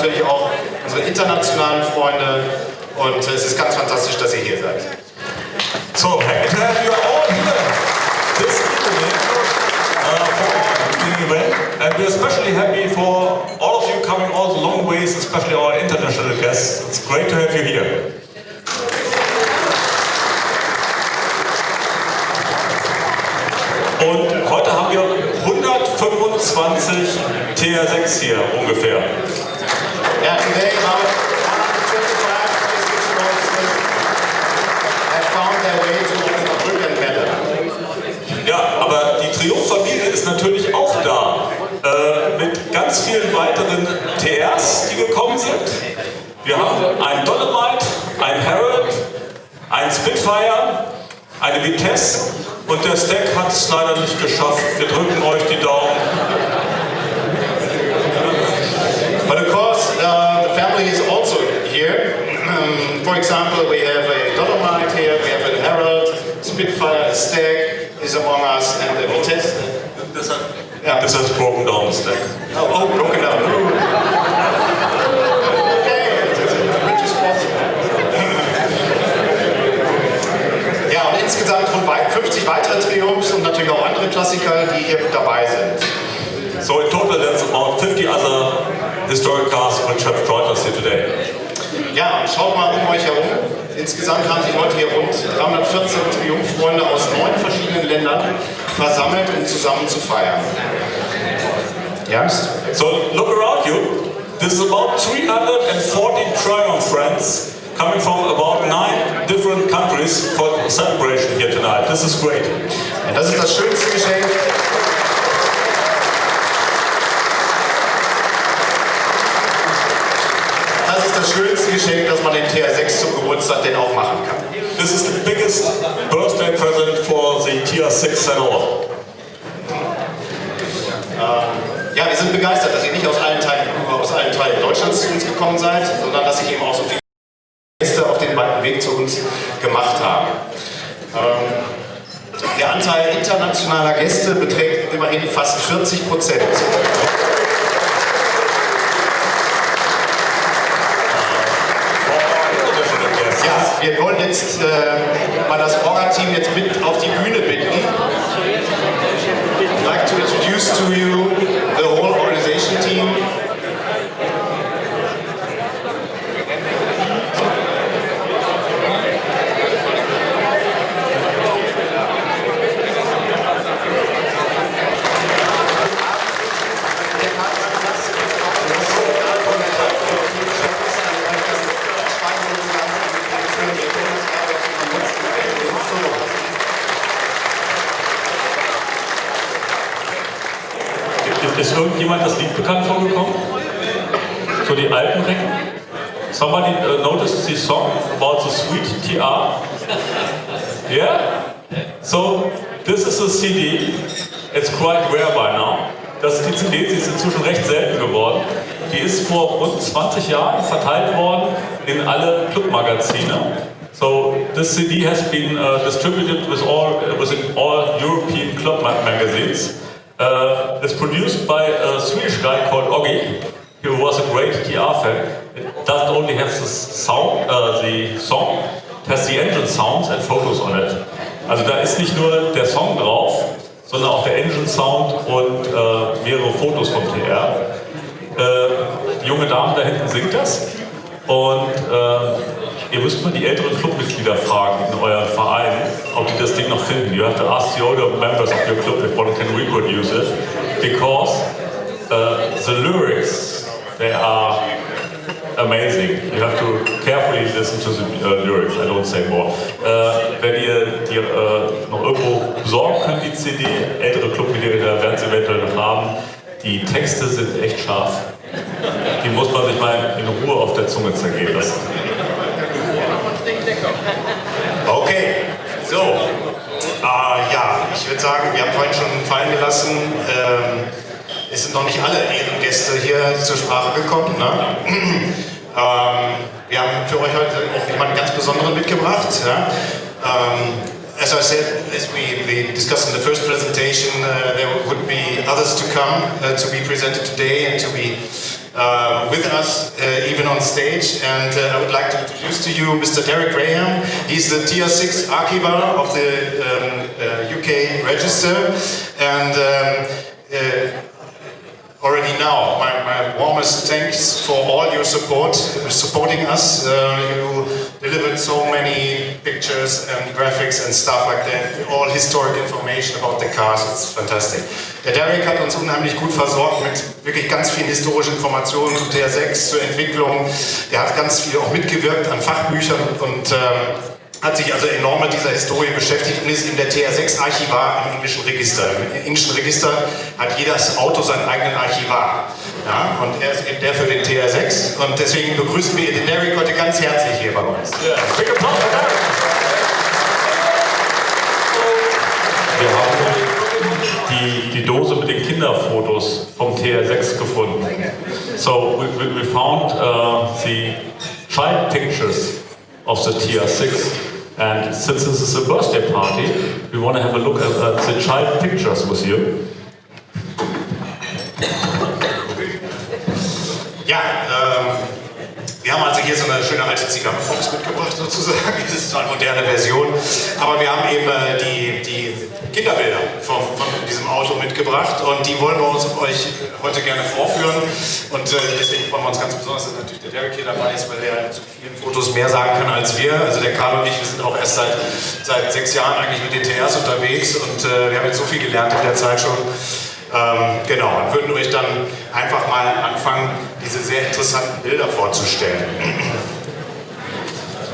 natürlich auch unsere internationalen Freunde und es ist ganz fantastisch, dass ihr hier seid. So, happy to have you all here this evening for the event, and we're especially happy for all of you coming all the long ways, especially our international guests. It's great to have you here. Und heute haben wir 125 TR6 hier ungefähr. Yeah, today about 125 have found their way to the brick and metal. Ja, aber die Triumphfamilie ist natürlich auch da, mit ganz vielen weiteren TRs, die gekommen sind. Wir haben einen Dolomite, einen Herald, einen Spitfire, eine Vitesse und der Stack hat es leider nicht geschafft. Wir drücken euch die Daumen. But of course, the family is also here. For example, we have a Dolomite here, we have a Herald, Spitfire, a Stag is among us, and a Vitesse. This has broken down the Stack. Oh, broken down. Ja, und insgesamt rund 50 weitere Triumphs und natürlich auch andere Klassiker, die hier dabei sind. So in total there's about 50 other historic cars which have joined us here today. Ja, und schaut mal um euch herum. Insgesamt haben sich heute hier rund 314 Triumphfreunde aus 9 verschiedenen Ländern versammelt, um zusammen zu feiern. Yes? So look around you. This is about 340 Triumph friends coming from about 9 different countries for celebration here tonight. This is great. Und das ist das schönste Geschenk. Das ist das schönste Geschenk, das man den TR6 zum Geburtstag denn auch machen kann. This is the biggest birthday present for the TR6 seller. Ja, wir sind begeistert, dass ihr nicht aus allen Teilen Deutschlands zu uns gekommen seid, sondern dass sich eben auch so viele Gäste auf den weiten Weg zu uns gemacht haben. Der Anteil internationaler Gäste beträgt immerhin fast 40%. Ja, wir wollen jetzt mal das Orga-Team jetzt mit auf die Bühne bitten. I'd like to introduce to you the whole organization team. Ist irgendjemand das Lied bekannt vorgekommen? So die alten Recken? Somebody noticed the song about the sweet TR? Yeah? So, this is a CD. It's quite rare by now. Das ist die CD, sie ist inzwischen recht selten geworden. Die ist vor rund 20 Jahren verteilt worden in alle Clubmagazine. So, this CD has been distributed within all European club magazines. It's produced by a Swedish guy called Oggy, who was a great TR fan. It doesn't only have the song, it has the engine sounds and photos on it. Also da ist nicht nur der Song drauf, sondern auch der Engine Sound und mehrere Fotos vom TR. Die junge Dame da hinten singt das und ihr müsst mal die älteren Clubmitglieder fragen in eurem Verein, ob die das Ding noch finden. You have to ask the older members of your club if one can reproduce it, because the lyrics, they are amazing. You have to carefully listen to the lyrics, I don't say more. Wenn ihr die noch irgendwo besorgen könnt, die CD, ältere Clubmitglieder werden sie eventuell noch haben, die Texte sind echt scharf. Die muss man sich mal in Ruhe auf der Zunge zergehen lassen. Okay, so. Ja, ich würde sagen, wir haben vorhin schon fallen gelassen, es sind noch nicht alle Ehrengäste hier zur Sprache gekommen. Ne? Wir haben für euch heute auch jemanden ganz Besonderen mitgebracht. Ja? As I said, as we discussed in the first presentation, there would be others to come to be presented today and to be with us even on stage, and I would like to introduce to you Mr. Derek Graham. He's the TR6 archivar of the UK Register, and already now, my warmest thanks for all your support, supporting us. You delivered so many pictures and graphics and stuff like that, all historic information about the cars, it's fantastic. Der Derek hat uns unheimlich gut versorgt mit wirklich ganz vielen historischen Informationen zum TR6, zur Entwicklung. Er hat ganz viel auch mitgewirkt an Fachbüchern und hat sich also enorm mit dieser Historie beschäftigt und ist in der TR6 Archivar im englischen Register. Im englischen Register hat jedes Auto seinen eigenen Archivar. Ja, und er ist eben der für den TR6 und deswegen begrüßen wir den Derek heute ganz herzlich hier bei uns. Ja, big applause for Derek. Wir haben die Dose mit den Kinderfotos vom TR6 gefunden. So we found the child pictures of the TR6. And since this is a birthday party, we want to have a look at the child pictures with you. Ja, wir haben also hier so eine schöne alte Zigarrenbox mitgebracht sozusagen. Das ist zwar eine moderne Version, aber wir haben eben die Kinderbilder von diesem Auto mitgebracht und die wollen wir uns euch heute gerne vorführen. Und deswegen freuen wir uns ganz besonders, dass natürlich der Derek hier dabei ist, weil der zu vielen Fotos mehr sagen kann als wir. Also der Karl und ich, wir sind auch erst seit 6 Jahren eigentlich mit den TRs unterwegs und wir haben jetzt so viel gelernt in der Zeit schon. Genau, und würden euch dann einfach mal anfangen, diese sehr interessanten Bilder vorzustellen.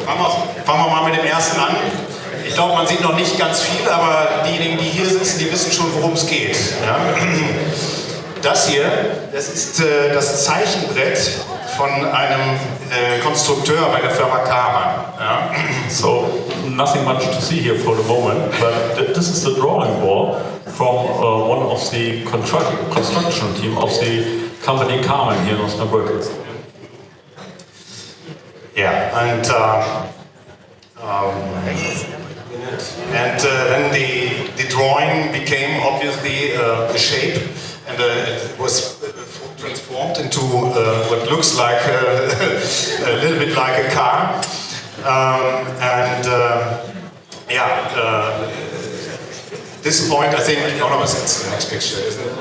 Fangen wir mal mit dem ersten an. Ich glaube, man sieht noch nicht ganz viel, aber diejenigen, die hier sitzen, die wissen schon, worum es geht. Ja? Das hier, das ist das Zeichenbrett von einem Konstrukteur bei der Firma Karmann. Ja? So, nothing much to see here for the moment, but this is the drawing board from one of the construction team of the company Karmann here in Osnabrück. Yeah, and then the drawing became obviously the shape, and it was transformed into what looks like a little bit like a car, this point, I think, no, it's the next picture, isn't it?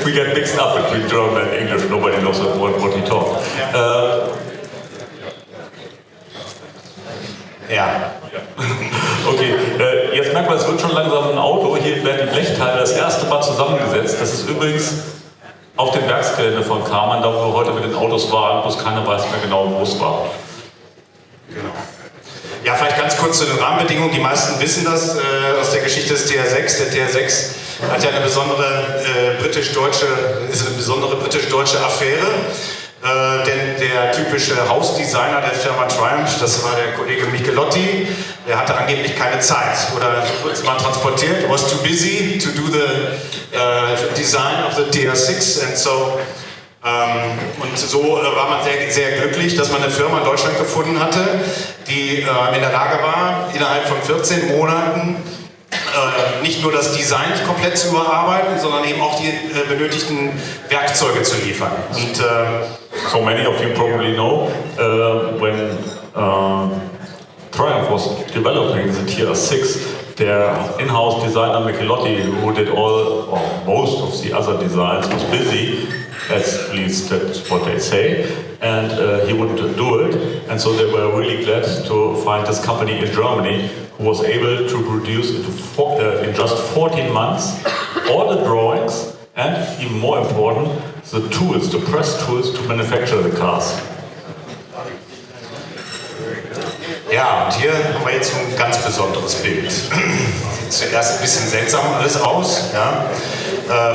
We get mixed up between German and English, nobody knows what he talks. Ja. Okay, jetzt merkt man, es wird schon langsam ein Auto. Hier werden die Blechteile das erste Mal zusammengesetzt. Das ist übrigens auf dem Werksgelände von Karmann, da wo wir heute mit den Autos waren, bloß keiner weiß mehr genau, wo es war. Genau. Ja, vielleicht ganz kurz zu den Rahmenbedingungen. Die meisten wissen das aus der Geschichte des TR6. Der TR6 hat ja eine besondere britisch-deutsche Affäre. Denn der typische Hausdesigner der Firma Triumph, das war der Kollege Michelotti, der hatte angeblich keine Zeit oder kurz mal transportiert, was too busy to do the design of the TR6 and so. Und so war man sehr, sehr glücklich, dass man eine Firma in Deutschland gefunden hatte, die in der Lage war, innerhalb von 14 Monaten nicht nur das Design komplett zu überarbeiten, sondern eben auch die benötigten Werkzeuge zu liefern. Und so many of you probably know when Triumph was developing the TR6, their in-house designer Michelotti, who did all or most of the other designs, was busy, at least that's what they say, and he wouldn't do it, and so they were really glad to find this company in Germany who was able to produce in just 14 months all the drawings and, even more important, the tools, the press tools to manufacture the cars. ja, und hier haben wir jetzt ein ganz besonderes Bild. Sieht zuerst ein bisschen seltsam alles aus. Ja?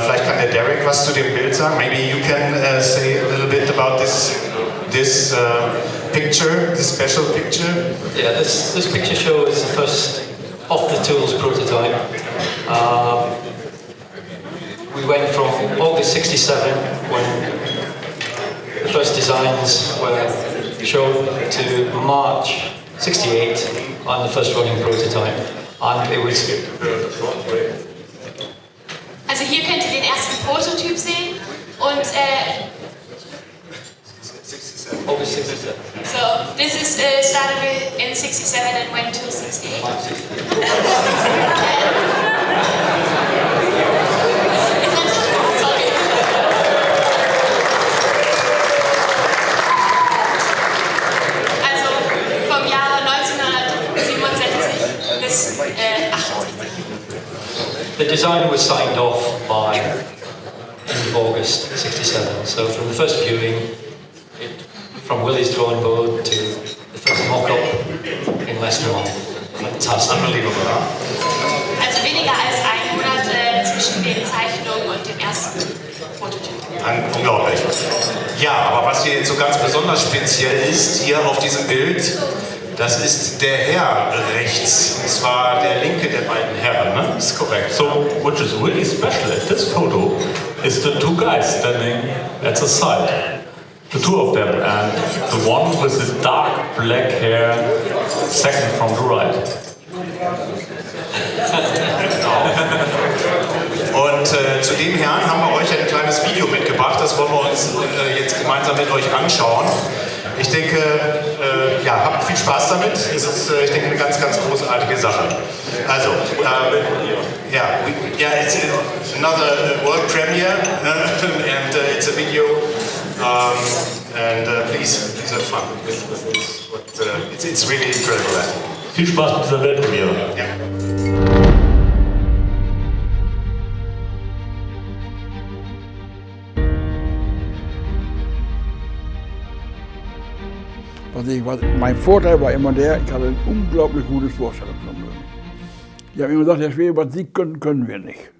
Vielleicht kann der Derek was zu dem Bild sagen. Maybe you can say a little bit about this picture, this special picture. Yeah, this picture shows the first off-the-tools prototype. We went from August '67, when the first designs were shown, to March '68 on the first running prototype. and it was. Also hier könnt ihr den ersten Prototyp sehen und August 67. so this is started in 67 and went to 68. Sorry. Also vom Jahre 1967 bis 68. The design was signed off by end of August 67. So from the first viewing, from Willie's drawing board to the first mock-up in less than a month. Fantastic. Unbelievable. Also weniger als ein Monat zwischen den Zeichnungen und dem ersten Prototyp. Unglaublich. Ja, aber was hier jetzt so ganz besonders speziell ist, hier auf diesem Bild, das ist der Herr rechts, und zwar der linke der beiden Herren, ne? Ist korrekt. So, which is really special at this photo is the two guys standing at the side. The two of them, and the one with the dark black hair, second from the right. Und zu dem Herrn haben wir euch ein kleines Video mitgebracht, das wollen wir uns jetzt gemeinsam mit euch anschauen. Ich denke, ja, habt viel Spaß damit. Es ist, ich denke, eine ganz, ganz großartige Sache. Also, it's another world premiere, and it's a video. Please have fun. It's really incredible. Viel Spaß mit dieser Weltpremiere. Ja. Mein Vorteil war immer der, ich hatte ein unglaublich gutes Vorstellungsvermögen. Die haben immer gesagt, Herr Schwebe, was Sie können, können wir nicht.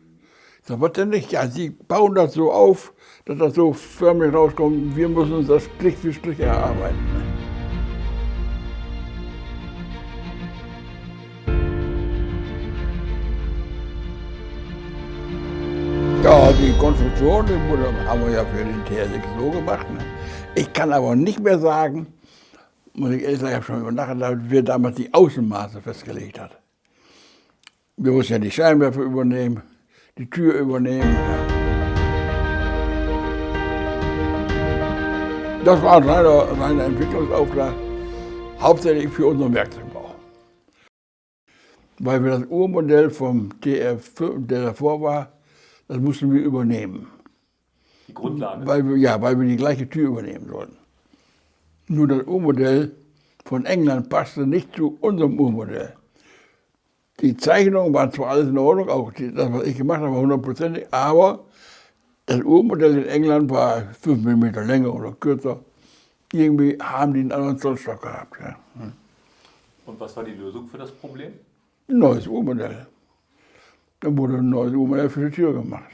Ich sage, was denn nicht? Ja, Sie bauen das so auf, dass das so förmlich rauskommt. Wir müssen uns das Strich für Strich erarbeiten. Ja, die Konstruktion, die haben wir ja für den TR6 so gemacht. Ne? Ich kann aber nicht mehr sagen, muss ich ehrlich sagen, ich habe schon über nachgedacht, wer damals die Außenmaße festgelegt hat. Wir mussten ja die Scheinwerfer übernehmen, die Tür übernehmen. Das war ein reiner Entwicklungsauftrag, hauptsächlich für unseren Werkzeugbau. Weil wir das Urmodell vom TR5, der davor war, das mussten wir übernehmen. Die Grundlage? Weil wir die gleiche Tür übernehmen sollten. Nur das Urmodell von England passte nicht zu unserem Urmodell. Die Zeichnungen waren zwar alles in Ordnung, auch das, was ich gemacht habe, war 100%, aber das Urmodell in England war 5 mm länger oder kürzer. Irgendwie haben die einen anderen Zollstock gehabt. Ja. Und was war die Lösung für das Problem? Ein neues Urmodell. Dann wurde ein neues Urmodell für die Tür gemacht.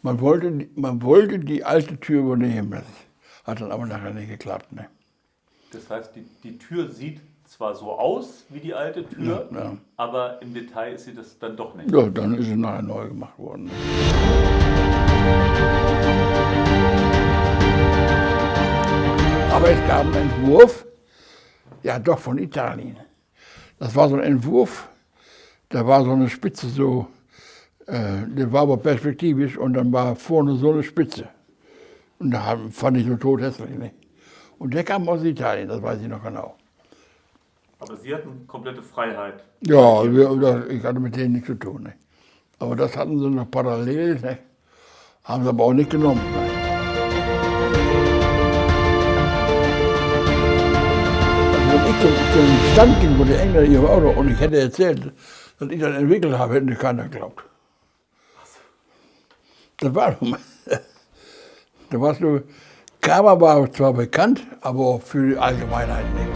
Man wollte die alte Tür übernehmen, das hat dann aber nachher nicht geklappt. Ne? Das heißt, die Tür sieht zwar so aus wie die alte Tür, ja. aber im Detail ist sie das dann doch nicht. Ja, dann ist sie nachher neu gemacht worden. Aber es gab einen Entwurf, ja doch von Italien. Das war so ein Entwurf, da war so eine Spitze so, der war aber perspektivisch und dann war vorne so eine Spitze. Und da fand ich so tothässlich. Ne? Und der kam aus Italien, das weiß ich noch genau. Aber Sie hatten komplette Freiheit. Ja, ich hatte mit denen nichts zu tun. Ne? Aber das hatten sie noch parallel, ne? Haben sie aber auch nicht genommen. Ne? Also wenn ich zum Stand ging, wo die Engländer ihrem Auto, und ich hätte erzählt, dass ich das entwickelt habe, hätte keiner geglaubt. Das war doch mal. Da warst du, Karmann war zwar bekannt, aber für die Allgemeinheit nicht.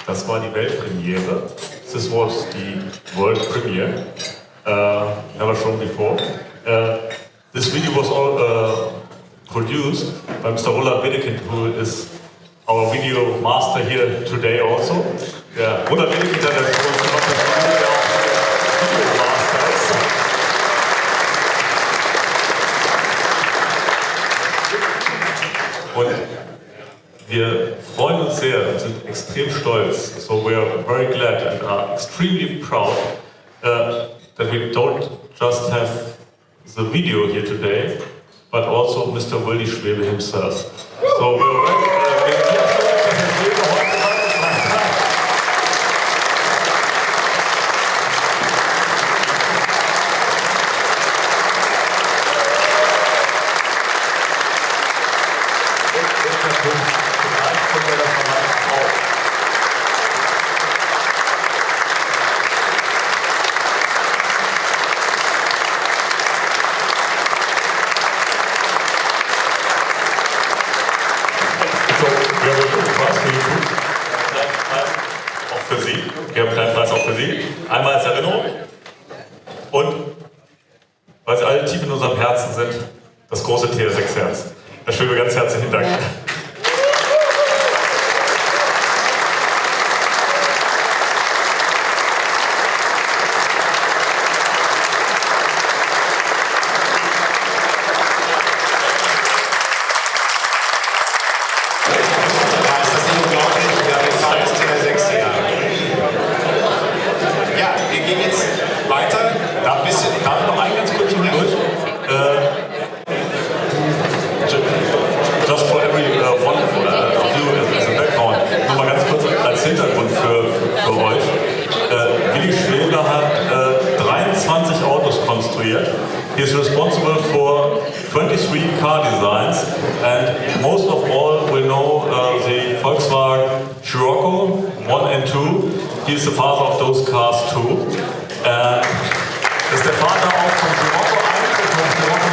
Das war die Weltpremiere. This was the world premiere. Never shown before. This video was all produced by Mr. Roland Wedekind, who is our video master here today also. Ja, wundert mich nicht, dass er für uns noch das Video Master ist. Und wir freuen uns sehr und sind extrem stolz. So we are very glad and are extremely proud that we don't just have the video here today, but also Mr. Wilhelm Schwebe himself. So we're einmal als Erinnerung und weil Sie alle tief in unserem Herzen sind, das große TR6-Herz. Herr Schwebe, ganz herzlichen Dank. Ja. He is responsible for 23 car designs, and most of all will know the Volkswagen Scirocco 1 and 2. He is the father of those cars too. Ist der Vater auch von Scirocco 1 und von Scirocco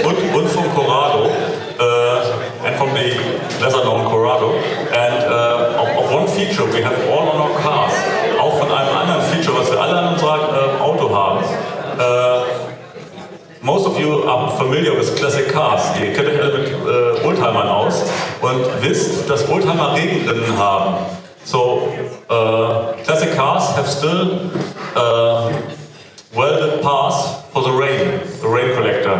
2. Und vom Corrado, and from the lesser known Corrado. And of one feature we have all on our cars, auch von einem anderen Feature, was wir alle an unserem Auto haben. Most of you are familiar with classic cars. Ihr kennt euch alle mit Oldtimern aus und wisst, dass Oldtimer Regenrinnen haben. So, classic cars have still welded paths for the rain collector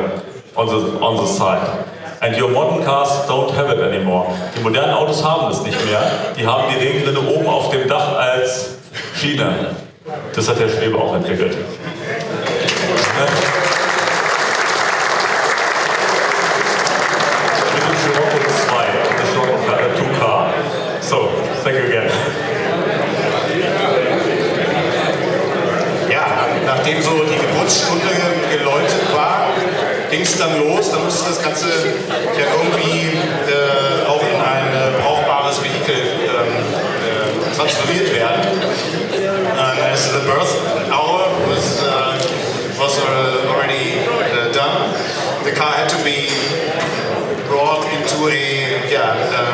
on the side. And your modern cars don't have it anymore. Die modernen Autos haben es nicht mehr. Die haben die Regenrinne oben auf dem Dach als Schiene. Das hat Herr Schwebe auch entwickelt. Mit dem Scirocco 2, the Scirocco 2 car. So, thank you again. Ja, nachdem so die Geburtsstunde geläutet war, ging es dann los, dann musste das Ganze ja irgendwie auch in ein brauchbares Vehikel transferiert werden. As the birth hour was already done, the car had to be brought into a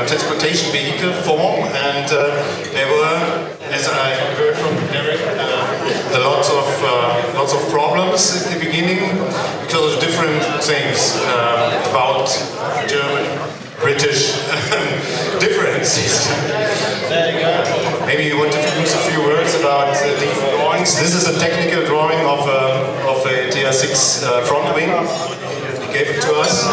transportation vehicle form, and there were, as I heard from Eric, lots of problems at the beginning because of different things about German, British differences. Maybe you want to use a few words about the drawings. This is a technical drawing of a TR6 front wing. He gave it to us.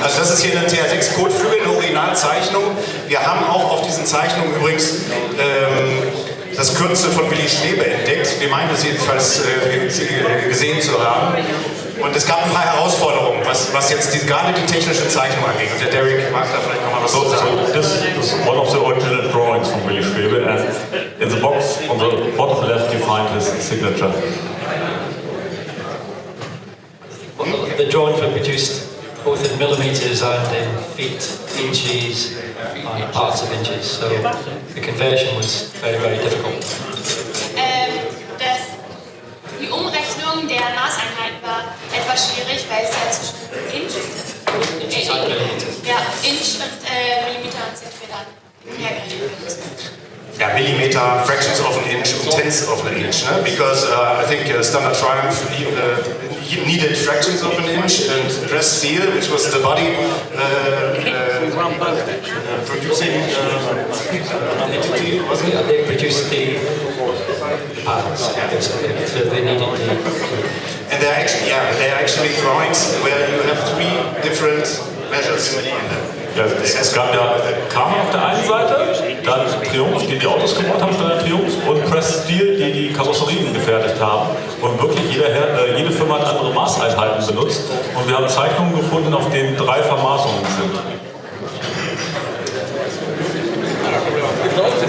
Also das ist hier eine TR6 Kotflügel, eine Originalzeichnung. Wir haben auch auf diesen Zeichnungen übrigens das Kürzel von Wilhelm Schwebe entdeckt. Wir meinen das jedenfalls gesehen zu haben. Und es gab ein paar Herausforderungen, was jetzt gerade die technische Zeichnung angeht. Und der Derek mag da vielleicht nochmal was zu sagen. So this is one of the original drawings from Wilhelm Schwebe, and in the box on the bottom left you find his signature. The drawings were produced both in millimeters and in feet, inches, and parts of inches. So the conversion was very, very difficult. Die Umrechnung der Maßeinheiten war etwas schwierig, weil es ja zwischen Inch und Millimeter und Zentimeter hergerechnet wird. Millimeter, fractions of an inch und tenths of an inch, ne? Because I think standard Triumph needed fractions of an inch, and dress steel, which was the body producing entity, wasn't it? They produced the parts, so they needed the... And they're actually drawings where you have three different measures in them. Ja, es gab ja Karmann auf der einen Seite, dann Triumph, die die Autos gebaut haben, Standard Triumph, und Press Steel, die die Karosserien gefertigt haben. Und wirklich jede Firma hat andere Maßeinheiten benutzt. Und wir haben Zeichnungen gefunden, auf denen 3 Vermaßungen sind.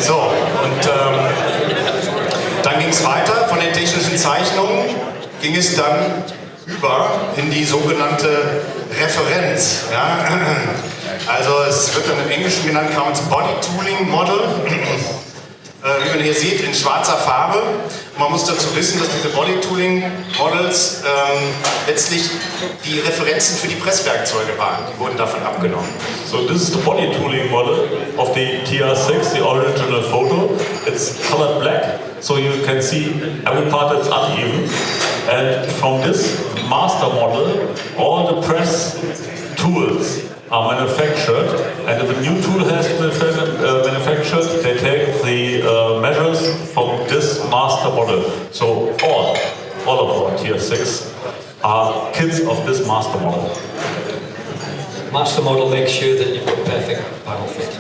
So, und dann ging es weiter. Von den technischen Zeichnungen ging es dann über in die sogenannte Referenz. Ja? Also es wird dann im Englischen genannt Karmann's Body Tooling Model. Wie man hier sieht, in schwarzer Farbe. Man muss dazu wissen, dass diese Body Tooling Models letztlich die Referenzen für die Presswerkzeuge waren. Die wurden davon abgenommen. So this is the body tooling model of the TR6, the original photo. It's colored black, so you can see every part that's uneven. And from this master model, all the press tools are manufactured, and if a new tool has been manufactured, they take the measures from this master model. So all of our TR6 are kids of this master model. Master model makes sure that you've got perfect panel fit.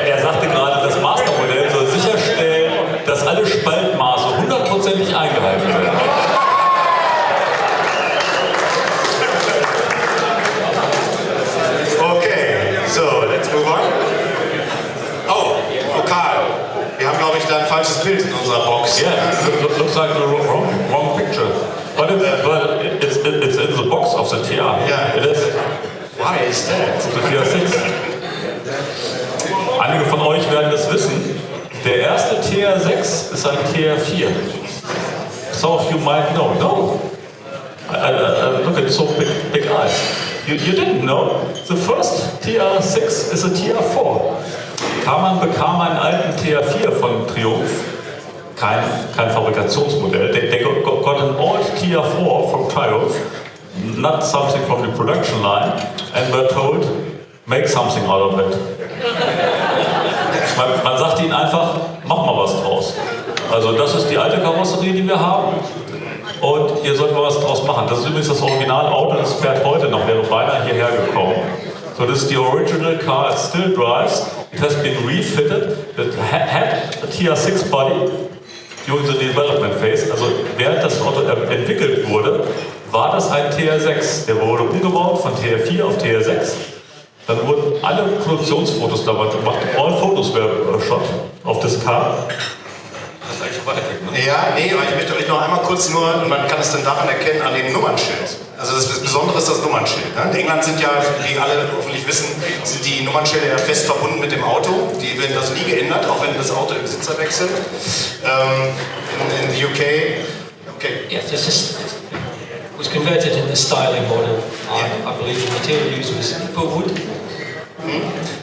Er sagte gerade, das Mastermodell soll sicherstellen, dass alle Spaltmaße 100%ig eingehalten werden. Wir haben, glaube ich, da ein falsches Bild in unserer Box. Yeah, it looks like the wrong picture. But it's in the box of the TR. Yeah. It is. Why is that? The TR6. Einige von euch werden es wissen. Der erste TR6 ist ein TR4. Some of you might know. No. Look at so big eyes. You didn't know. The first TR6 is a TR4. Karmann bekam einen alten TR4 von Triumph, kein Fabrikationsmodell. They got an old TR4 from Triumph, not something from the production line, and were told, make something out of it. Man sagt ihnen einfach, mach mal was draus. Also das ist die alte Karosserie, die wir haben, und ihr sollt mal was draus machen. Das ist übrigens das Originalauto, das fährt heute noch, wäre beinahe hierher gekommen. So this is the original car, it still drives. It has been refitted. It had a TR6 body during the development phase. Also während das Auto entwickelt wurde, war das ein TR6. Der wurde umgebaut von TR4 auf TR6. Dann wurden alle Produktionsfotos dabei gemacht. All photos were shot of this car. Das ist eigentlich schon weitergekriegt, ne? Ja, nee, aber ich möchte euch noch einmal kurz und man kann es dann daran erkennen, an dem Nummernschild. Also das Besondere ist das Nummernschild. Ne? In England sind ja, wie alle hoffentlich wissen, sind die Nummernschilder ja fest verbunden mit dem Auto. Die werden also nie geändert, auch wenn das Auto im Besitzer wechselt. In the UK, okay. Yeah, this was converted in the styling model. I believe the material used was wood.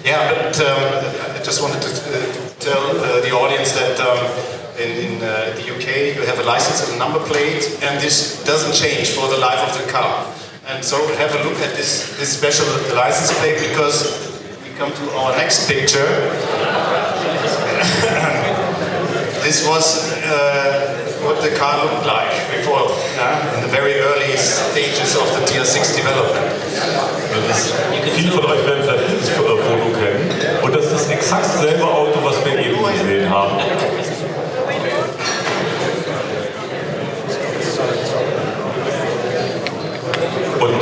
Yeah, but I just wanted to tell the audience that in the UK you have a license and a number plate, and this doesn't change for the life of the car. And so have a look at this special license plate, because we come to our next picture. This was what the car looked like before, in the very early stages of the TR6 development. Viele von euch werden vielleicht dieses Foto kennen. Und das ist das exakt selbe Auto, was wir eben gesehen haben. Und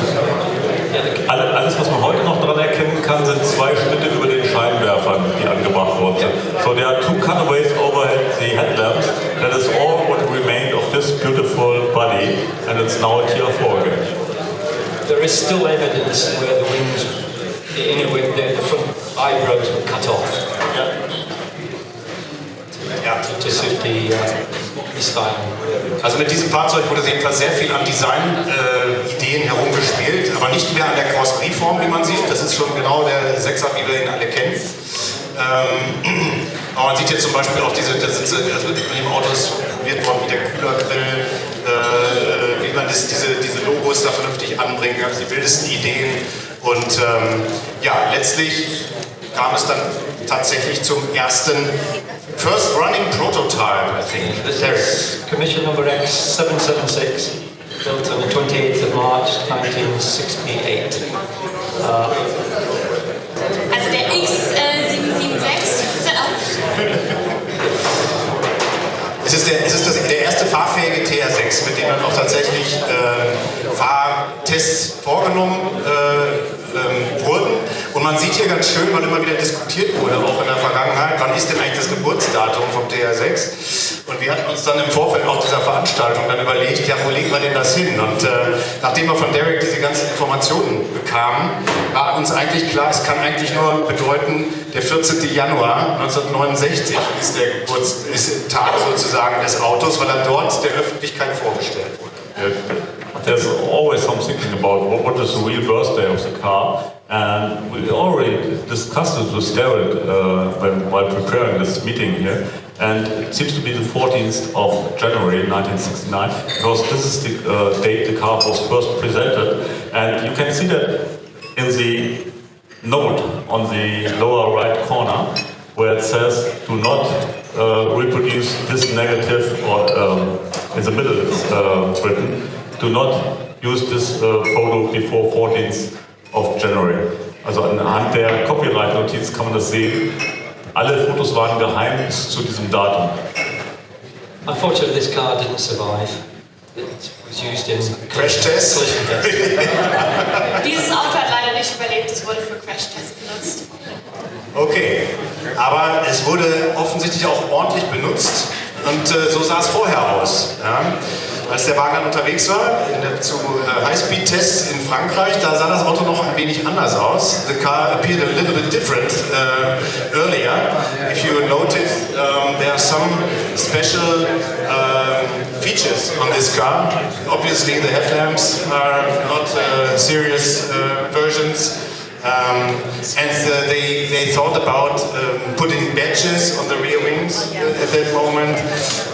alles, was man heute noch daran erkennen kann, sind 2 Schnitte über den Scheinwerfern, die angebracht worden sind. So there are 2 cutaways over the headlamps. That is all what remained of this beautiful body, and it's now a TR4 again. There is still evidence where the wings, the front eyebrows were cut off. Ja. To suit the style. Also mit diesem Fahrzeug wurde jedenfalls sehr viel an Design-Ideen herumgespielt, aber nicht mehr an der Karosserieform, wie man sieht. Das ist schon genau der 6er, wie wir ihn alle kennen. Aber man sieht jetzt zum Beispiel auch diese, also in dem Auto ist probiert worden, wie der Kühlergrill, wie man diese Logos da vernünftig anbringt, die wildesten Ideen. Und ja, letztlich kam es dann tatsächlich zum ersten First Running Prototype, I think. This is Commission Number X776, built on the 28th of March 1968. Also der X776, ist das auch? Es ist der erste fahrfähige TR6, mit dem dann auch tatsächlich Fahrtests vorgenommen wurden. Und man sieht hier ganz schön, weil immer wieder diskutiert wurde, auch in der Vergangenheit, wann ist denn eigentlich das Geburtsdatum vom TR6? Und wir hatten uns dann im Vorfeld auch dieser Veranstaltung dann überlegt, ja, wo legen wir denn das hin? Und nachdem wir von Derek diese ganzen Informationen bekamen, war uns eigentlich klar, es kann eigentlich nur bedeuten, der 14. Januar 1969 ist der Tag sozusagen des Autos, weil er dort der Öffentlichkeit vorgestellt wurde. There's always some thinking about what is the real birthday of the car, and we already discussed it with Derek while preparing this meeting here, and it seems to be the 14th of January 1969, because this is the date the car was first presented, and you can see that in the note on the lower right corner, where it says, do not reproduce this negative, or in the middle it's written, do not use this photo before 14th of January. Also anhand der Copyright-Notiz kann man das sehen. Alle Fotos waren geheim bis zu diesem Datum. Unfortunately, this car didn't survive. It was used in Crash Tests. Dieses Auto hat leider nicht überlebt, es wurde für Crash-Tests benutzt. Okay, aber es wurde offensichtlich auch ordentlich benutzt und so sah es vorher aus. Ja. Als der Wagen dann unterwegs war, zu High-Speed-Tests in Frankreich, da sah das Auto noch ein wenig anders aus. The car appeared a little bit different earlier. If you notice, there are some special features on this car. Obviously, the headlamps are not serious versions. And they thought about putting badges on the rear wings at that moment.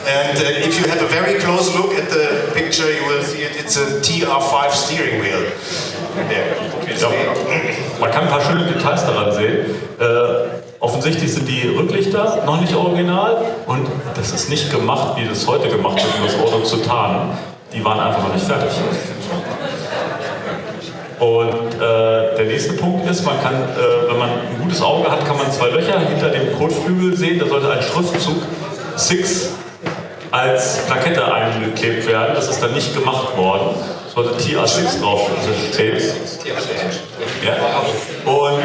And if you have a very close look at the picture, you will see it's a TR5 steering wheel. Ja, man kann ein paar schöne Details daran sehen. Offensichtlich sind die Rücklichter noch nicht original und das ist nicht gemacht, wie das heute gemacht wird, um das Auto zu tarnen. Die waren einfach noch nicht fertig. Und der nächste Punkt ist, man kann, wenn man ein gutes Auge hat, kann man zwei Löcher hinter dem Kotflügel sehen. Da sollte ein Schriftzug SIX als Plakette eingeklebt werden. Das ist dann nicht gemacht worden. Es sollte TR6 drauf stehen. Ja. Und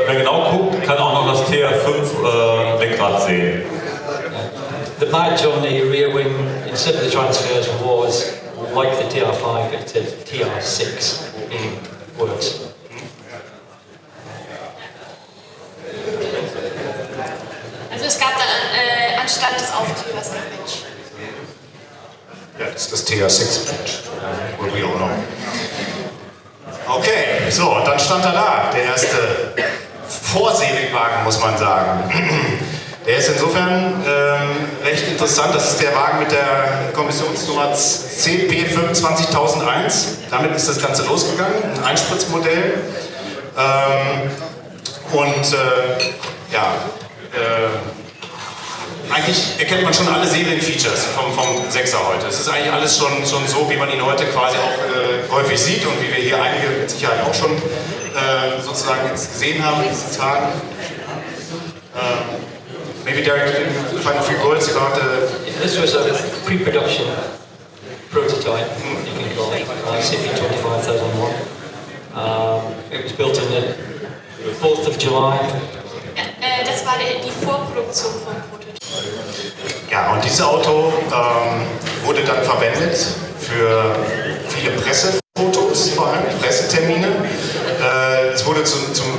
wer genau guckt, kann auch noch das TR5 Lenkrad sehen. The badge on the rear wing, instead of the transfers, was like the TR5, it said TR6 in words. Also es gab da anstatt des Aufklebers ein Badge. Ja, das ist das TR6-Badge, what we all know. Okay, so, dann stand er da, der erste Vorserienwagen, muss man sagen. Der ist insofern recht interessant. Das ist der Wagen mit der Kommissionsnummer CP25001. Damit ist das Ganze losgegangen, ein Einspritzmodell. Eigentlich erkennt man schon alle Serienfeatures vom 6er heute. Es ist eigentlich alles schon so, wie man ihn heute quasi auch häufig sieht und wie wir hier einige mit Sicherheit auch schon sozusagen jetzt gesehen haben in diesen Tagen. Maybe Derek, you find a few words about the... This was a pre-production prototype, you can call it, CP25001. It was built on the 4th of July. Ja, das war die Vorproduktion vom Prototyp. Ja, und dieses Auto wurde dann verwendet für viele Pressefotos, vor allem Pressetermine. Es wurde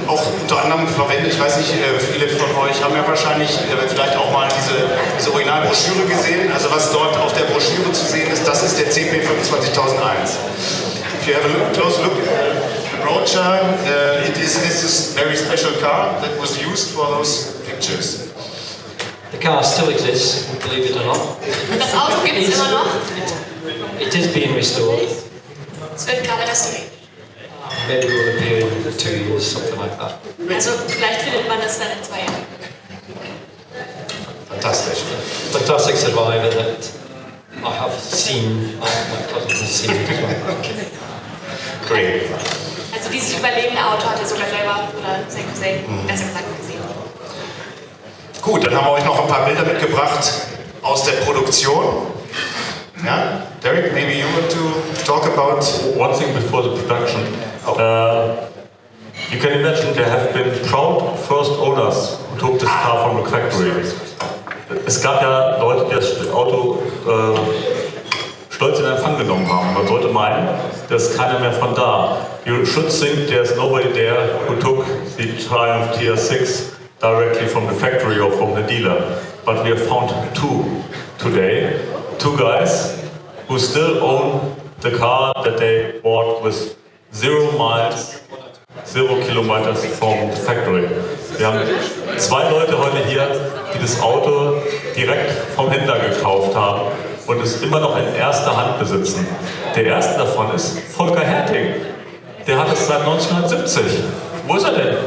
auch unter anderem verwendet, ich weiß nicht, viele von euch haben ja wahrscheinlich vielleicht auch mal diese Originalbroschüre gesehen. Also was dort auf der Broschüre zu sehen ist, das ist der CP25001. If you have a close look at the Roadster. This is a very special car that was used for those pictures. The car still exists, believe it or not. Das Auto gibt es immer noch. It is being restored. Es wird gerade restauriert. Maybe will appear in 2 years, something like that. Also vielleicht findet man das dann in 2 Jahren. Fantastisch. Fantastic survivor that I have seen, my cousin has seen it as well. Great. Also dieses überlebende Auto hat er sogar selber, oder sein Cousin, besser gesagt, gesehen. Gut, dann haben wir euch noch ein paar Bilder mitgebracht aus der Produktion. Ja? Derek, maybe you want to talk about... One thing before the production. You can imagine there have been proud first owners who took this car from the factory. Es gab ja Leute, die das Auto stolz in Empfang genommen haben. Man sollte meinen, da ist keiner mehr von da. You should think there's nobody there who took the Triumph TR6 directly from the factory or from the dealer. But we have found 2 today. 2 guys who still own the car that they bought with 0 miles, 0 kilometers from the factory. Wir haben 2 Leute heute hier, die das Auto direkt vom Händler gekauft haben und es immer noch in erster Hand besitzen. Der erste davon ist Volker Herting. Der hat es seit 1970. Wo ist er denn?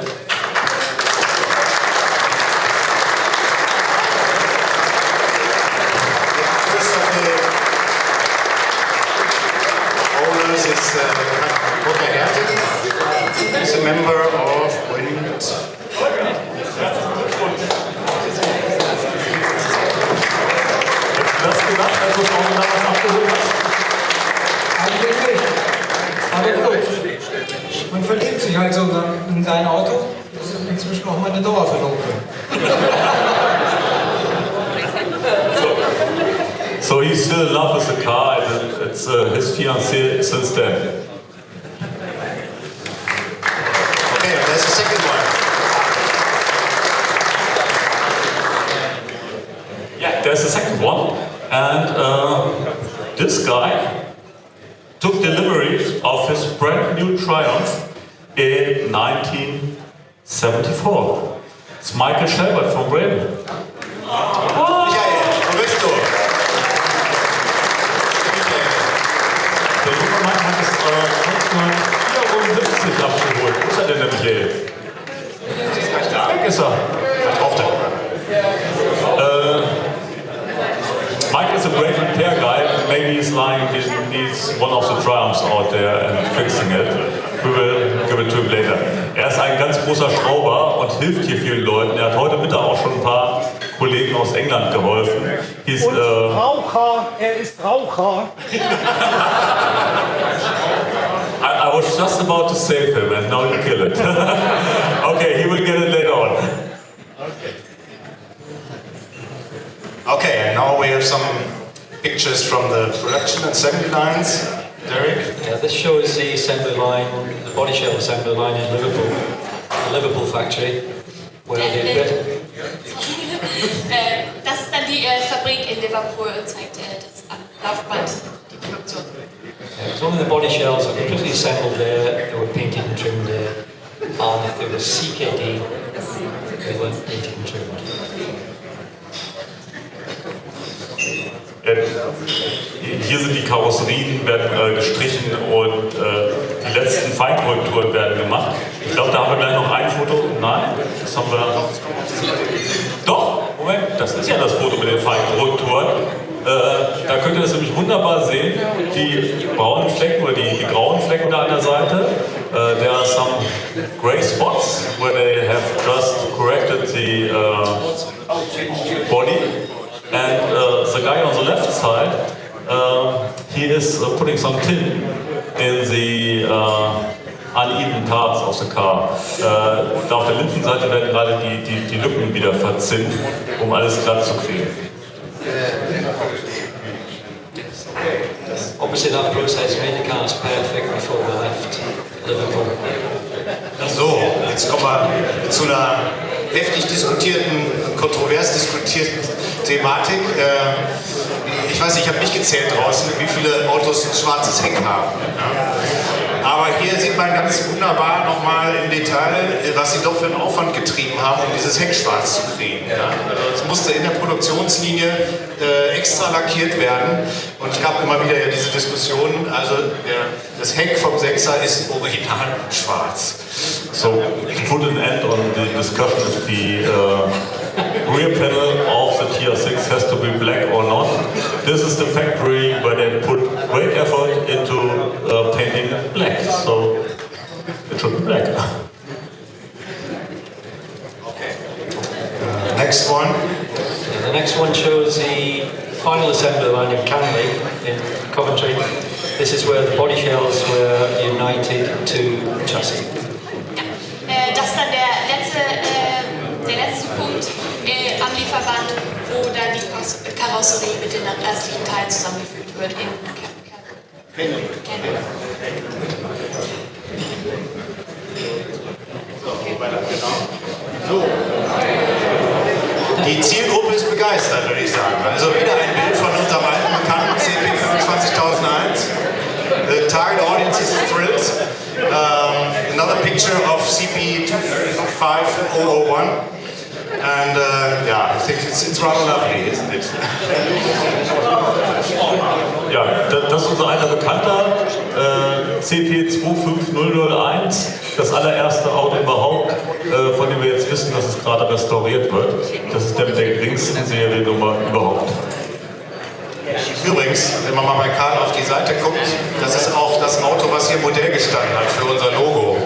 Volker Herting is a member of Das gedacht, als du es auch damals abgeholt hast? Aber gut, man verliebt sich halt so in sein Auto. Das ist inzwischen auch meine Dauerverlobte. So he still in love with the car and it's his fiancée since then. Okay, and there's the second one. Yeah, there's the second one. And this guy took delivery of his brand new Triumph in 1974. It's Michael Schelbert from Bremen. Michael, wo bist du? Der junge Mann hat es 1974 abgeholt. Wo ist er denn, der Michael? Da weg ist er. Verkaufte. Michael is a great repair guy. Maybe he's lying, he's one of the Triumphs out there and fixing it. We will give it to him later. Er ist ein ganz großer Schrauber und hilft hier vielen Leuten. Er hat heute Mittag auch schon ein paar Kollegen aus England geholfen. He's, Und Raucher, er ist Raucher. I was just about to save him and now you kill it. Okay, he will get it later on. Okay, and now we have some pictures from the production and assembly lines. Derek? Yeah, this shows the assembly line, the body shell assembly line in Liverpool, the Liverpool factory, where they built. Das ist dann die Fabrik in Liverpool und zeigt das Laufband, die Produktion. Yeah, some of the body shells are completely assembled there, they were painted and trimmed there, and if there was CKD, they weren't painted and trimmed. Hier sind die Karosserien, werden gestrichen und die letzten Feinkorrekturen werden gemacht. Ich glaube, da haben wir gleich noch ein Foto. Nein, das haben wir. Doch, Moment, das ist ja das Foto mit den Feinkorrekturen. Da könnt ihr das nämlich wunderbar sehen. Die braunen Flecken oder die grauen Flecken da an der Seite. There are some grey spots where they have just corrected the body. And the guy on the left side, he is putting some tin in the uneven parts of the car. Da auf der linken Seite werden gerade die Lücken wieder verzinnt, um alles glatt zu kriegen. Obviously that process made the cars perfect before we left Liverpool. So, jetzt kommen wir zu einer heftig diskutierten, kontrovers diskutierten Thematik. Ich weiß nicht, ich habe nicht gezählt draußen, wie viele Autos ein schwarzes Heck haben. Ja? Aber hier sieht man ganz wunderbar nochmal im Detail, was sie doch für einen Aufwand getrieben haben, um dieses Heck schwarz zu kriegen. Ja? Also es musste in der Produktionslinie extra lackiert werden. Und es gab immer wieder ja diese Diskussion, also das Heck vom 6er ist original schwarz. So, to put an end on the discussion if the rear panel of the TR6 has to be black or not, this is the factory where they put great effort into painting black, so it should be black. Okay. Next one. The next one shows the final assembly line in Canley in Coventry. This is where the body shells were united to chassis. Das ist dann der letzte Punkt am Lieferband, wo dann die Karosserie mit dem restlichen Teil zusammengefügt wird in Canley. So. Die Zielgruppe ist begeistert, würde ich sagen. Also wieder ein Bild von unserem alten Bekannten CP 25001. The target audience is thrilled. Another picture of CP 25001. And yeah, I think it's rather lovely, isn't it? Ja, das ist unser alter Bekannter, CP 25001, das allererste Auto überhaupt, von dem wir jetzt wissen, dass es gerade restauriert wird. Das ist der mit der geringsten Seriennummer überhaupt. Übrigens, wenn man mal bei Karl auf die Seite guckt, das ist auch das Auto, was hier Modell gestanden hat für unser Logo.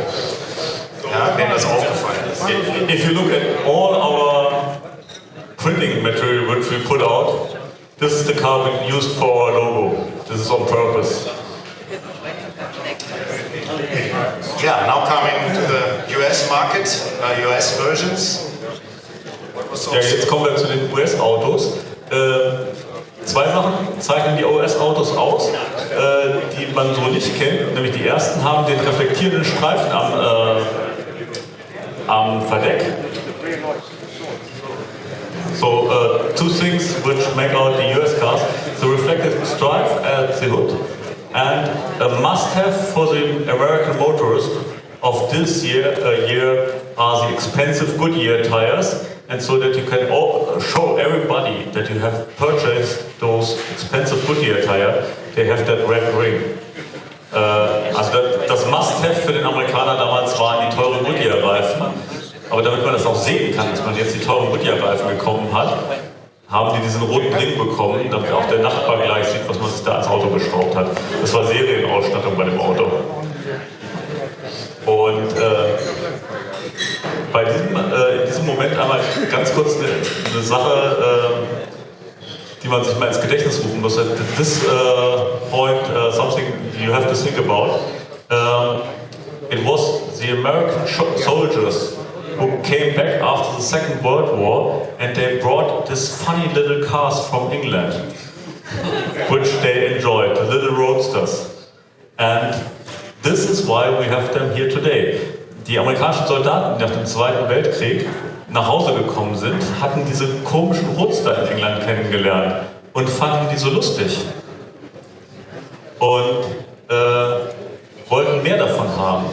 Ja, wenn das aufgefallen ist. If you look at all our printing material which we put out, this is the car we used for our logo. This is on purpose. Yeah, now coming to the US market, US versions. Ja, jetzt kommen wir zu den US-Autos. Zwei Sachen zeichnen die US-Autos aus, die man so nicht kennt. Nämlich die ersten haben den reflektierenden Streifen am Verdeck. So, two things which make out the US cars: the reflective stripe at the hood, and a must-have for the American motorist of this year are the expensive Goodyear tires, and so that you can show everybody that you have purchased those expensive Goodyear tire, they have that red ring. Also das Must-have für den Amerikaner damals waren die teuren Goodyear-Reifen. Aber damit man das auch sehen kann, dass man jetzt die teuren Goodyear-Reifen bekommen hat, haben die diesen roten Ring bekommen, damit auch der Nachbar gleich sieht, was man sich da ans Auto geschraubt hat. Das war Serienausstattung bei dem Auto. Und in diesem Moment einmal ganz kurz eine Sache, die man sich mal ins Gedächtnis rufen muss. At this point, something you have to think about. It was the American soldiers who came back after the Second World War, and they brought these funny little cars from England, which they enjoyed, the little Roadsters. And this is why we have them here today. Die amerikanischen Soldaten, die nach dem Zweiten Weltkrieg nach Hause gekommen sind, hatten diese komischen Roadster in England kennengelernt und fanden die so lustig. Und wollten mehr davon haben.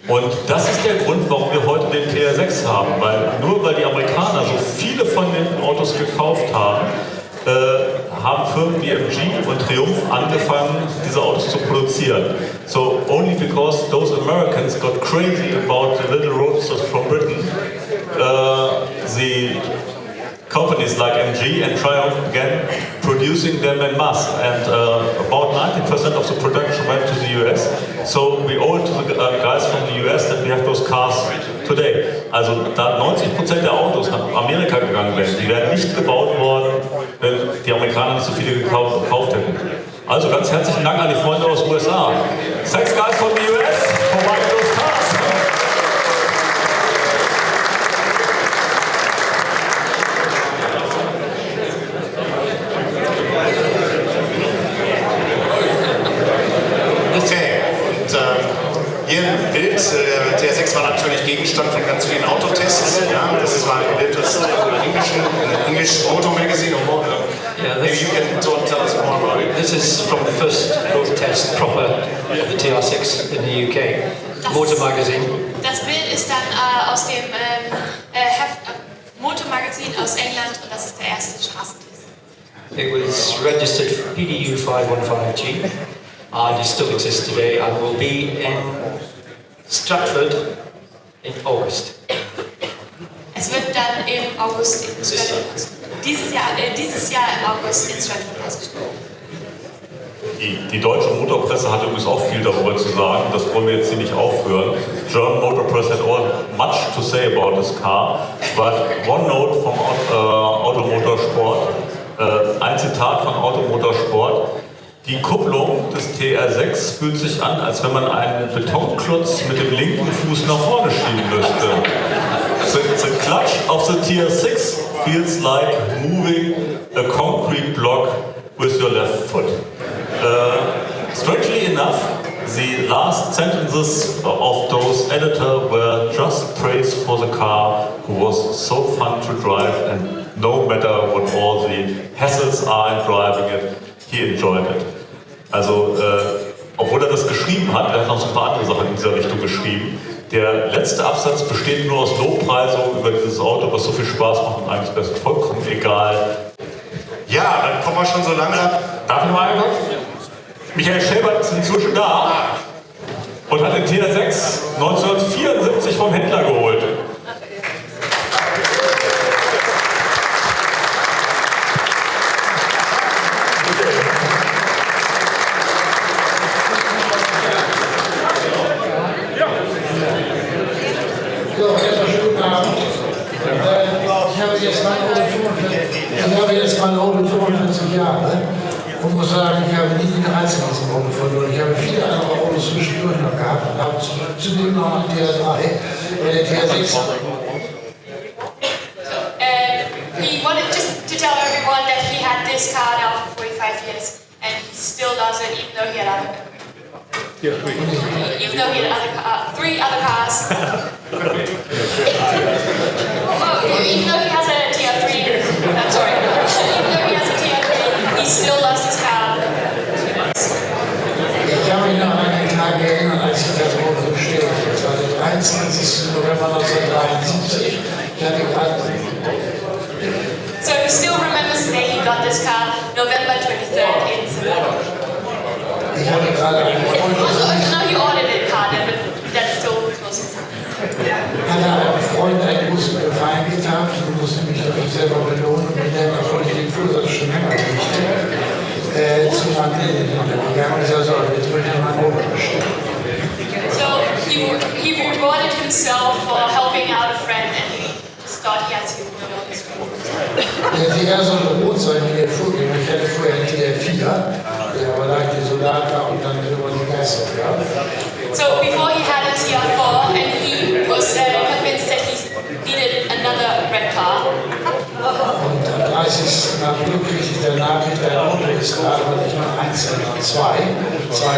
Und das ist der Grund, warum wir heute den TR6 haben, weil die Amerikaner so viele von den Autos gekauft haben, haben Firmen wie MG und Triumph angefangen, diese Autos zu produzieren. So only because those Americans got crazy about the little roadsters from Britain, the companies like MG and Triumph began producing them en masse, and about 90% of the production went to the US. So we owe it to the guys from the US that we have those cars today. Also da 90% der Autos nach Amerika gegangen wären, die wären nicht gebaut worden, wenn die Amerikaner nicht so viele gekauft hätten. Also ganz herzlichen Dank an die Freunde aus USA. Thanks guys from the US for buying those cars. Hier ein Bild, der TR6 war natürlich Gegenstand von ganz vielen Autotests. Ja, das ist mal ein Bild aus einem englischen Motor Magazine, Yeah, Maybe you can tell us more about it. this is from the first road test proper of the TR6 in the UK. Motor magazine. Das Bild ist dann aus dem Motormagazin aus England und das ist der erste Straßentest. It was registered PDU 515G and it still exists today and will be in Stratford in August. Es wird dann im August in Stratford dieses Jahr im August in Stratford ausgestellt. Die deutsche Motorpresse hatte übrigens auch viel darüber zu sagen, das wollen wir jetzt hier nicht aufhören. German Motor Press had all much to say about this car, but one note vom Automotorsport, ein Zitat von Automotorsport: Die Kupplung des TR6 fühlt sich an, als wenn man einen Betonklotz mit dem linken Fuß nach vorne schieben müsste. The clutch of the TR6 feels like moving a concrete block with your left foot. Strangely enough, the last sentences of those editor were just praise for the car, who was so fun to drive, and no matter what all the hassles are in driving it, he enjoyed it. Also, obwohl er das geschrieben hat, er hat noch so ein paar andere Sachen in dieser Richtung geschrieben. Der letzte Absatz besteht nur aus Lobpreisungen über dieses Auto, was so viel Spaß macht und eigentlich wäre es vollkommen egal. Ja, dann kommen wir schon so langsam. Darf ich mal einfach? Michael Schäbert ist inzwischen da und hat den TR6 1974 vom Händler geholt. Ich habe jetzt mein Auto 45 Jahre und muss sagen, ich habe nie den Reiz in diesem Auto verloren. Ich habe viele andere Autos zwischendurch noch gehabt und habe zudem noch einen TR3, der TR6. He wanted just to tell everyone that he had this car now for 45 years and he still loves it even though he had three other cars. Even though he has a TR3, I'm sorry, even though he has a TR3, he still loves his car. Ich kann mich noch an den Tag erinnern, als ich das Auto bestellt habe. Das war der 23. November 1973. Ich hatte gerade. So he still remembers the day he got this car, November 23rd in Savannah. Ich hatte gerade einen Freund. No, he ordered a car then, but that's still close. Hatte einem Freund einen großen Gefallen getan und musste mich dafür selber belohnen. Und mit dem konnte ich den Vorsatz schon länger richten. Zu meinem Ländern gegangen und gesagt, so, jetzt möchte ich mein Auto bestellen. So he rewarded himself for helping out a friend and he just thought he had to fulfill his dream. Der TR sollte rot sein wie der Vorgänger. Ich hatte vorher einen TR4, der aber lag die Solata und dann über die Gäste. Ja. So before he had a TR4 and he was convinced that he needed another red car. Und am 30. April kriegte ich der Nachricht, dein Auto ist da, aber nicht nur eins, sondern zwei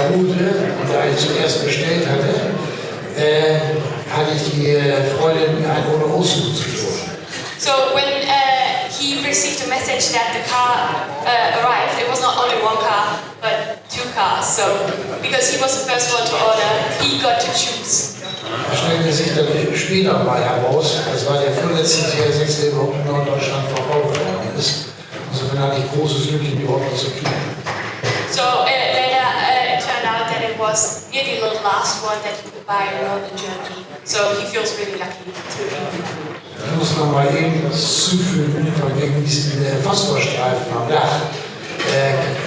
rote. Und da ich zuerst bestellt hatte, hatte ich die Freude, mir ein Auto aussuchen zu dürfen. So when he received a message that the car arrived, it was not only one car, but two cars. So because he was the first one to order, he got to choose. Da stellte sich dann später mal heraus, das war der vorletzte TR6, der überhaupt in Norddeutschland verkauft worden ist. Insofern hatte ich großes Glück, ihn überhaupt zu kriegen. So later it turned out that it was nearly the last one that he could buy in Northern Germany. So he feels really lucky to be. Ich muss noch mal eben zufügen, von wegen diesen Phosphorstreifen am Dach.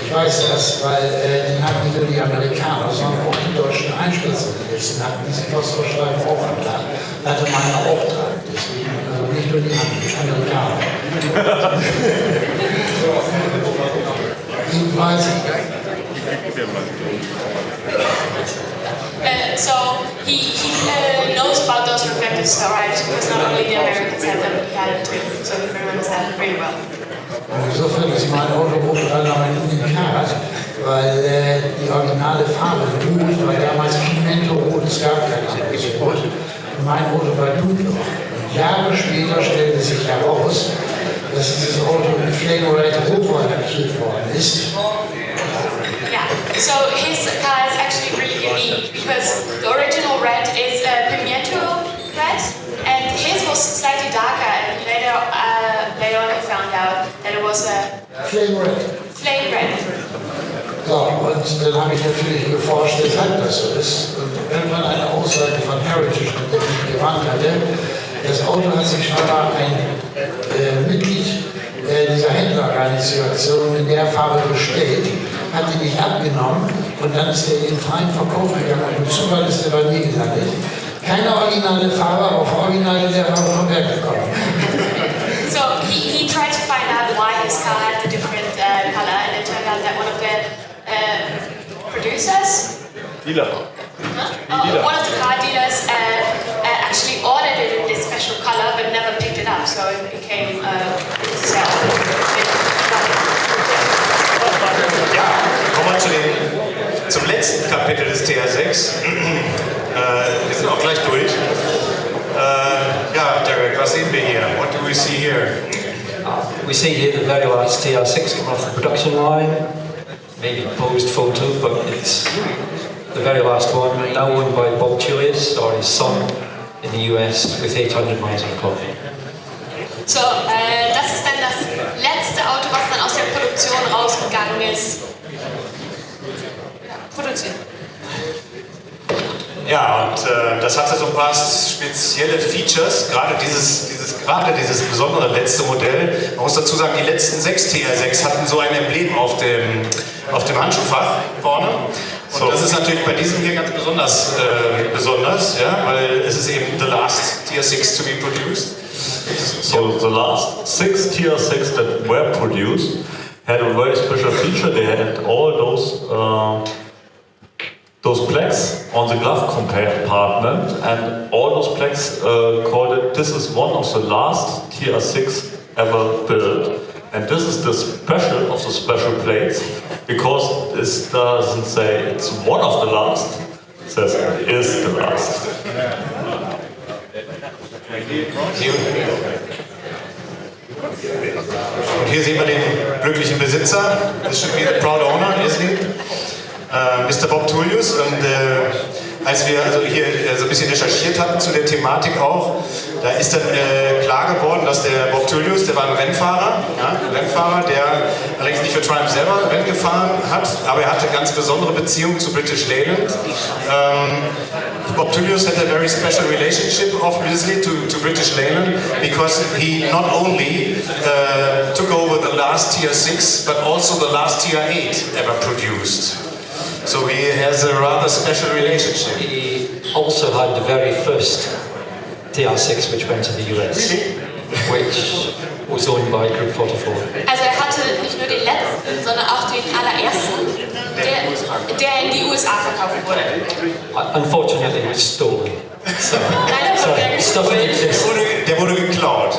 Ich weiß das, weil den hatten nicht nur die Amerikaner, sondern auch die deutschen Einspezialisten hatten diesen Phosphorstreifen auch am Dach. Hatte meine auch dran, deswegen also nicht nur die Amerikaner. Jedenfalls. So he knows about those reflective strides because not only the Americans had them, he had them too. So he remembers that pretty well. Insofern ist mein Auto hochgehalten ein Unikat, weil die originale Farbe rot war damals Pigmento-rot, es gab kein anderes Rot. Und mein Auto war dunkel. Und Jahre später stellte sich heraus, dass dieses Auto in Flame Red hochwohl lackiert worden ist. Yeah, so his car is actually really unique because the original red is a pimiento red, and his was slightly darker, and later on he found out that it was a Flame Red. flame red. So, und dann habe ich natürlich geforscht, weshalb das so ist. Und irgendwann eine Aussage von Heritage, mit der ich gewarnt hatte, das Auto hat sich scheinbar ein Mitglied dieser Händlerorganisation in der Farbe bestellt, hat die nicht abgenommen und dann ist er in den freien Verkauf gegangen und durch Zufall ist er bei mir gelandet. Keine originale Farbe, aber auf originale der Farbe vom Werk gekommen. So he tried to find out why his car had a different color, and it turned out that one of the producers, one of the car dealers actually ordered it in this special color but never picked it up, so it became Ja, kommen wir zum letzten Kapitel des TR6. Wir sind auch gleich durch. Ja, Derek, was sehen wir hier? What do we see here? We see here the very last TR6 coming off the production line. Maybe posed photo, but it's the very last one, now owned by Bob Julius or his son in the US with 800 miles on the clock. So, das ist dann das letzte Auto, was dann aus der Produktion rausgegangen ist. Produziert. Ja, und das hatte so ein paar spezielle Features, gerade dieses besondere letzte Modell. Man muss dazu sagen, die letzten 6 TR6 hatten so ein Emblem auf dem Handschuhfach vorne. Und das ist natürlich bei diesem hier ganz besonders, ja, weil es ist eben the last TR6 to be produced. So the last 6 TR6 that were produced had a very special feature. They had all those plaques on the glove compartment, and all those plaques called it, this is one of the last TR6 ever built. And this is the special of the special plates, because this doesn't say it's one of the last, it says it is the last. Und hier sehen wir den glücklichen Besitzer. This should be the proud owner, isn't it? Mr. Bob Tullius. Und als wir also hier so ein bisschen recherchiert hatten zu der Thematik auch, da ist dann klar geworden, dass der Bob Tullius, der war ein Rennfahrer, der allerdings nicht für Triumph selber Rennen gefahren hat, aber er hatte eine ganz besondere Beziehung zu British Leyland. Bob Tullius had a very special relationship, obviously, to British Leyland, because he not only took over the last TR6, but also the last TR8 ever produced. So he has a rather special relationship. He also had the very first TR6 which went to the US, which was owned by Group 44. Also er hatte nicht nur den letzten, sondern auch den allerersten, der in die USA verkauft wurde. Unfortunately, it was stolen. So, Leider wurde er gestohlen. Der wurde geklaut.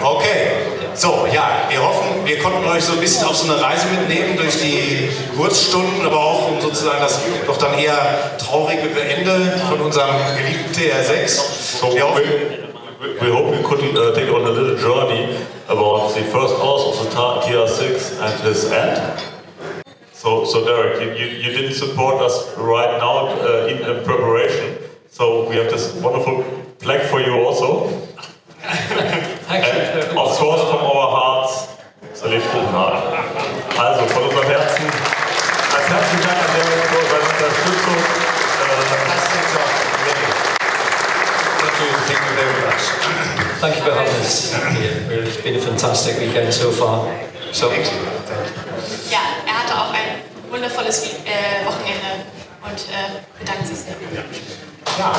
Okay, so, ja, wir hoffen, wir konnten euch so ein bisschen auf so eine Reise mitnehmen durch die Geburtsstunden, aber auch um sozusagen das doch dann eher traurige Ende von unserem geliebten TR6. So we hope we could take on a little journey about the first hours of the TR6 and his end. So Derek, you didn't support us right now in preparation, so we have this wonderful plaque for you also. And of course from our hearts, the Lebkuchenhaar. Also von unserem Herzen, als herzlichen Dank an Derek für seine Unterstützung. Thank you for having us here. Really, it's been a fantastic weekend so far. So, Ja, er hatte auch ein wundervolles Wochenende und bedankt sich sehr. Ja.